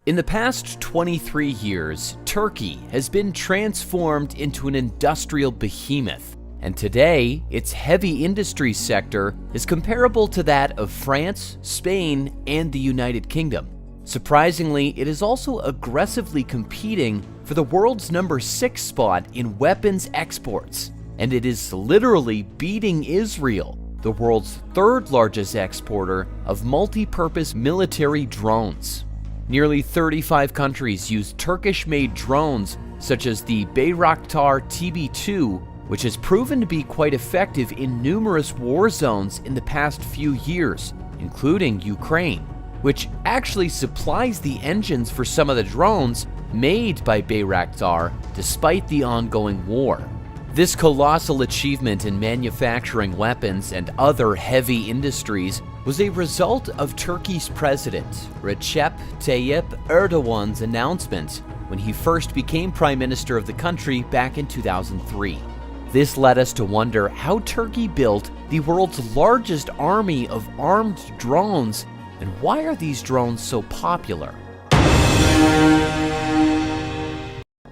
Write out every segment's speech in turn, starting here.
In the past 23 years, Turkey has been transformed into an industrial behemoth, and today its heavy industry sector is comparable to that of France, Spain, and the United Kingdom. Surprisingly, it is also aggressively competing for the world's number 6 spot in weapons exports, and it is literally beating Israel, the world's 3rd largest exporter of multi-purpose military drones. Nearly 35 countries use Turkish-made drones such as the Bayraktar TB2, which has proven to be quite effective in numerous war zones in the past few years, including Ukraine, which actually supplies the engines for some of the drones made by Bayraktar despite the ongoing war. This colossal achievement in manufacturing weapons and other heavy industries was a result of Turkey's president, Recep Tayyip Erdogan's announcement when he first became prime minister of the country back in 2003. This led us to wonder how Turkey built the world's largest army of armed drones, and why are these drones so popular?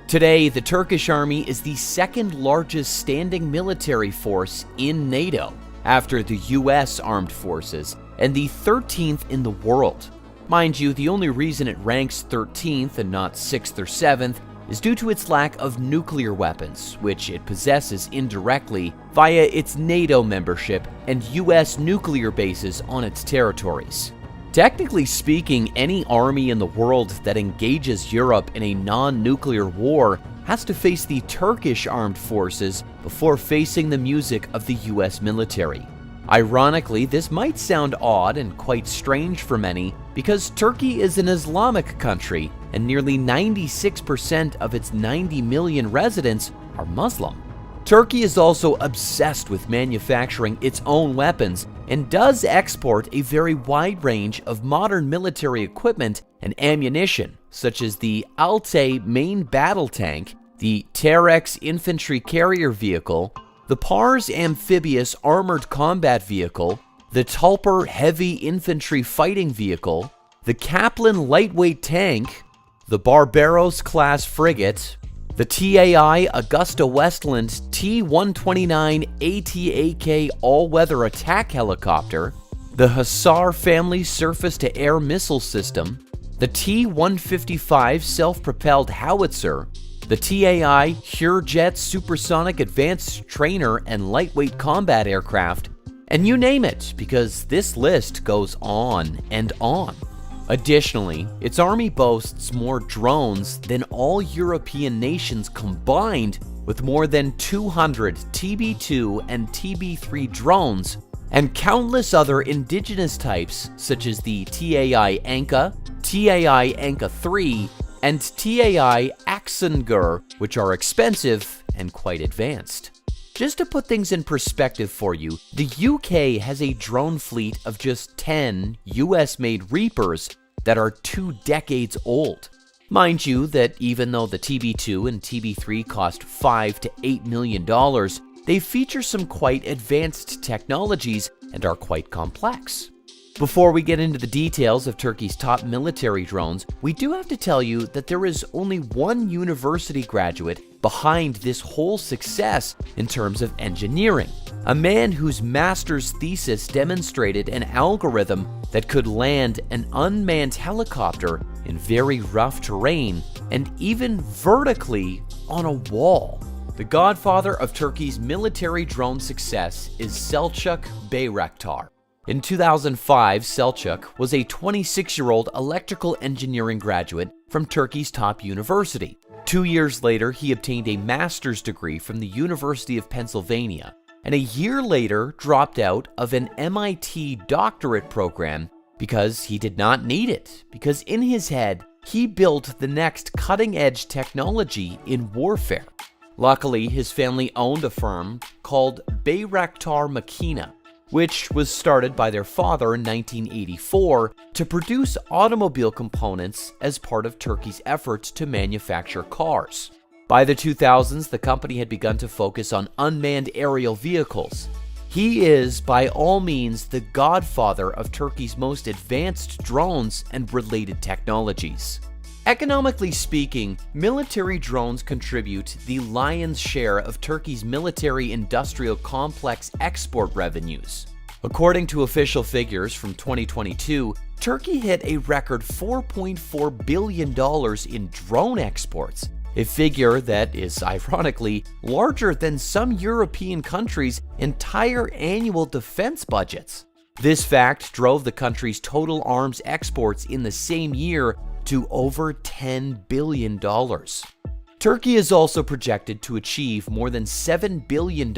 Today, the Turkish army is the 2nd largest standing military force in NATO, after the US armed forces, and the 13th in the world. Mind you, the only reason it ranks 13th and not 6th or 7th is due to its lack of nuclear weapons, which it possesses indirectly via its NATO membership and US nuclear bases on its territories. Technically speaking, any army in the world that engages Europe in a non-nuclear war has to face the Turkish armed forces before facing the music of the US military. Ironically, this might sound odd and quite strange for many because Turkey is an Islamic country and nearly 96% of its 90 million residents are Muslim. Turkey is also obsessed with manufacturing its own weapons and does export a very wide range of modern military equipment and ammunition, such as the Altay main battle tank, the Terex infantry carrier vehicle, the Pars amphibious armored combat vehicle, the Tulper heavy infantry fighting vehicle, the Kaplan lightweight tank, the Barbaros class frigate, the TAI Augusta Westland T-129 ATAK all-weather attack helicopter, the Hussar family surface-to-air missile system, the T-155 self-propelled howitzer, the TAI Hurjet supersonic advanced trainer and lightweight combat aircraft, and you name it, because this list goes on and on. Additionally, its army boasts more drones than all European nations combined, with more than 200 TB2 and TB3 drones, and countless other indigenous types such as the TAI Anka, TAI Anka 3, and TAI Aksungur, which are expensive and quite advanced. Just to put things in perspective for you, the UK has a drone fleet of just 10 US-made Reapers that are 2 decades old. Mind you that even though the TB2 and TB3 cost $5 to $8 million, they feature some quite advanced technologies and are quite complex. Before we get into the details of Turkey's top military drones, we do have to tell you that there is only one university graduate behind this whole success in terms of engineering. A man whose master's thesis demonstrated an algorithm that could land an unmanned helicopter in very rough terrain and even vertically on a wall. The godfather of Turkey's military drone success is Selçuk Bayraktar. In 2005, Selçuk was a 26-year-old electrical engineering graduate from Turkey's top university. 2 years later, he obtained a master's degree from the University of Pennsylvania, and a year later dropped out of an MIT doctorate program because he did not need it, because in his head, he built the next cutting-edge technology in warfare. Luckily, his family owned a firm called Bayraktar Makina, which was started by their father in 1984 to produce automobile components as part of Turkey's efforts to manufacture cars. By the 2000s, the company had begun to focus on unmanned aerial vehicles. He is, by all means, the godfather of Turkey's most advanced drones and related technologies. Economically speaking, military drones contribute the lion's share of Turkey's military-industrial complex export revenues. According to official figures from 2022, Turkey hit a record $4.4 billion in drone exports, a figure that is ironically larger than some European countries' entire annual defense budgets. This fact drove the country's total arms exports in the same year to over $10 billion. Turkey is also projected to achieve more than $7 billion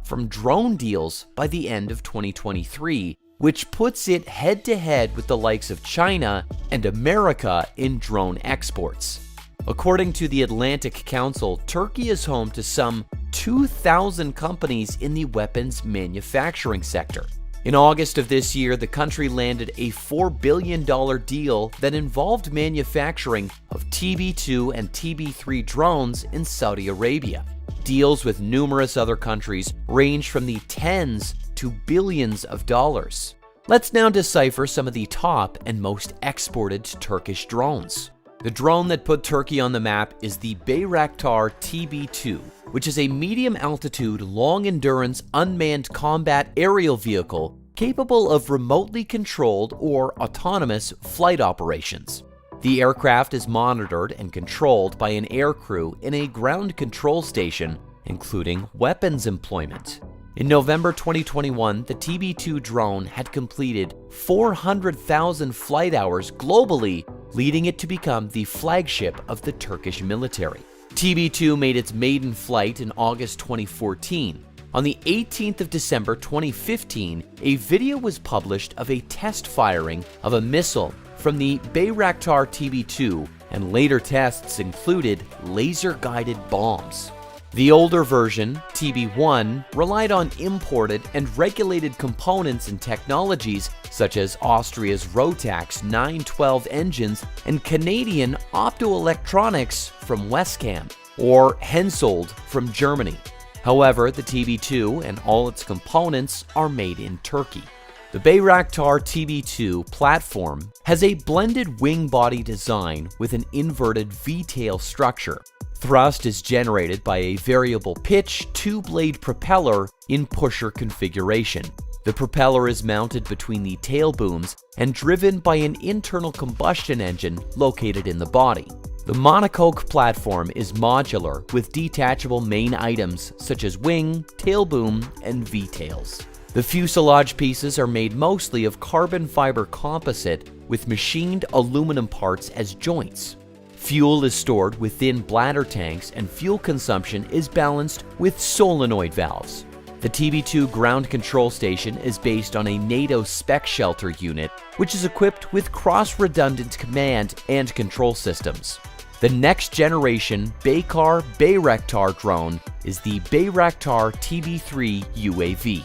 from drone deals by the end of 2023, which puts it head-to-head with the likes of China and America in drone exports. According to the Atlantic Council, Turkey is home to some 2,000 companies in the weapons manufacturing sector. In August of this year, the country landed a $4 billion deal that involved manufacturing of TB2 and TB3 drones in Saudi Arabia. Deals with numerous other countries range from the tens to billions of dollars. Let's now decipher some of the top and most exported Turkish drones. The drone that put Turkey on the map is the Bayraktar TB2, which is a medium-altitude, long-endurance, unmanned combat aerial vehicle capable of remotely controlled or autonomous flight operations. The aircraft is monitored and controlled by an aircrew in a ground control station, including weapons employment. In November 2021, the TB2 drone had completed 400,000 flight hours globally, leading it to become the flagship of the Turkish military. TB2 made its maiden flight in August 2014. On the 18th of December 2015, a video was published of a test firing of a missile from the Bayraktar TB2, and later tests included laser-guided bombs. The older version, TB1, relied on imported and regulated components and technologies such as Austria's Rotax 912 engines and Canadian optoelectronics from Westcam, or Hensoldt from Germany. However, the TB2 and all its components are made in Turkey. The Bayraktar TB2 platform has a blended wing body design with an inverted V-tail structure. Thrust is generated by a variable pitch two-blade propeller in pusher configuration. The propeller is mounted between the tail booms and driven by an internal combustion engine located in the body. The monocoque platform is modular with detachable main items such as wing, tail boom, and V-tails. The fuselage pieces are made mostly of carbon fiber composite with machined aluminum parts as joints. Fuel is stored within bladder tanks and fuel consumption is balanced with solenoid valves. The TB2 ground control station is based on a NATO spec shelter unit, which is equipped with cross-redundant command and control systems. The next generation Baykar Bayraktar drone is the Bayraktar TB3 UAV,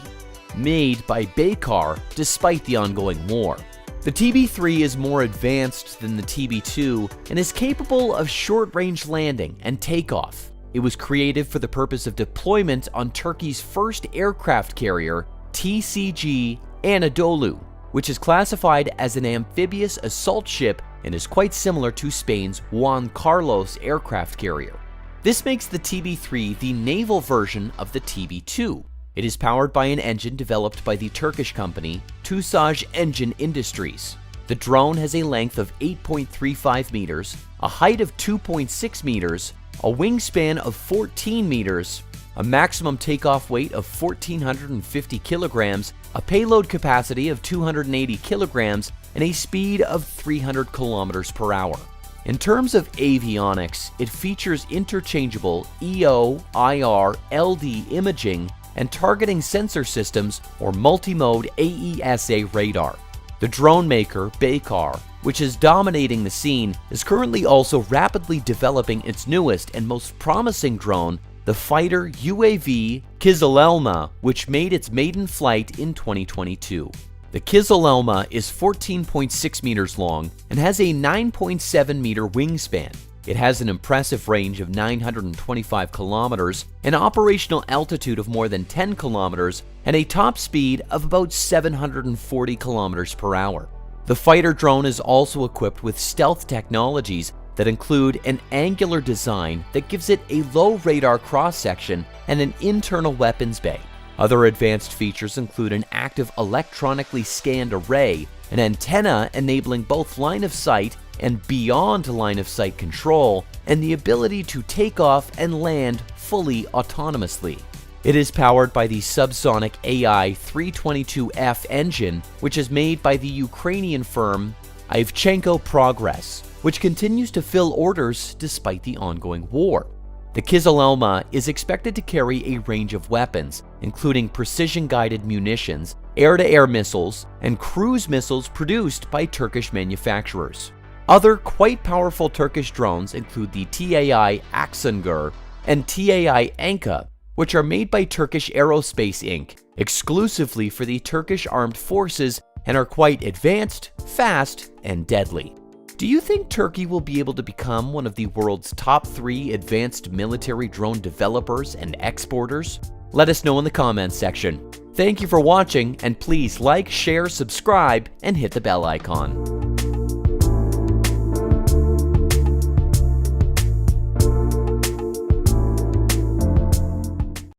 made by Baykar despite the ongoing war. The TB3 is more advanced than the TB2 and is capable of short-range landing and takeoff. It was created for the purpose of deployment on Turkey's first aircraft carrier, TCG Anadolu, which is classified as an amphibious assault ship and is quite similar to Spain's Juan Carlos aircraft carrier. This makes the TB3 the naval version of the TB2. It is powered by an engine developed by the Turkish company TUSAJ Engine Industries. The drone has a length of 8.35 meters, a height of 2.6 meters, a wingspan of 14 meters, a maximum takeoff weight of 1,450 kilograms, a payload capacity of 280 kilograms, and a speed of 300 kilometers per hour. In terms of avionics, it features interchangeable EO, IR, LD imaging, and targeting sensor systems or multi-mode AESA radar. The drone maker, Baykar, which is dominating the scene, is currently also rapidly developing its newest and most promising drone, the fighter UAV Kızılelma, which made its maiden flight in 2022. The Kızılelma is 14.6 meters long and has a 9.7 meter wingspan. It has an impressive range of 925 kilometers, an operational altitude of more than 10 kilometers, and a top speed of about 740 kilometers per hour. The fighter drone is also equipped with stealth technologies that include an angular design that gives it a low radar cross-section and an internal weapons bay. Other advanced features include an active electronically scanned array, an antenna enabling both line of sight and beyond line of sight control, and the ability to take off and land fully autonomously. It is powered by the subsonic AI 322F engine, which is made by the Ukrainian firm Ivchenko Progress, which continues to fill orders despite the ongoing war. The Kizilelma is expected to carry a range of weapons, including precision-guided munitions, air-to-air missiles, and cruise missiles produced by Turkish manufacturers. Other quite powerful Turkish drones include the TAI Aksungur and TAI Anka, which are made by Turkish Aerospace Inc. exclusively for the Turkish armed forces and are quite advanced, fast, and deadly. Do you think Turkey will be able to become one of the world's top 3 advanced military drone developers and exporters? Let us know in the comments section. Thank you for watching, and please like, share, subscribe, and hit the bell icon.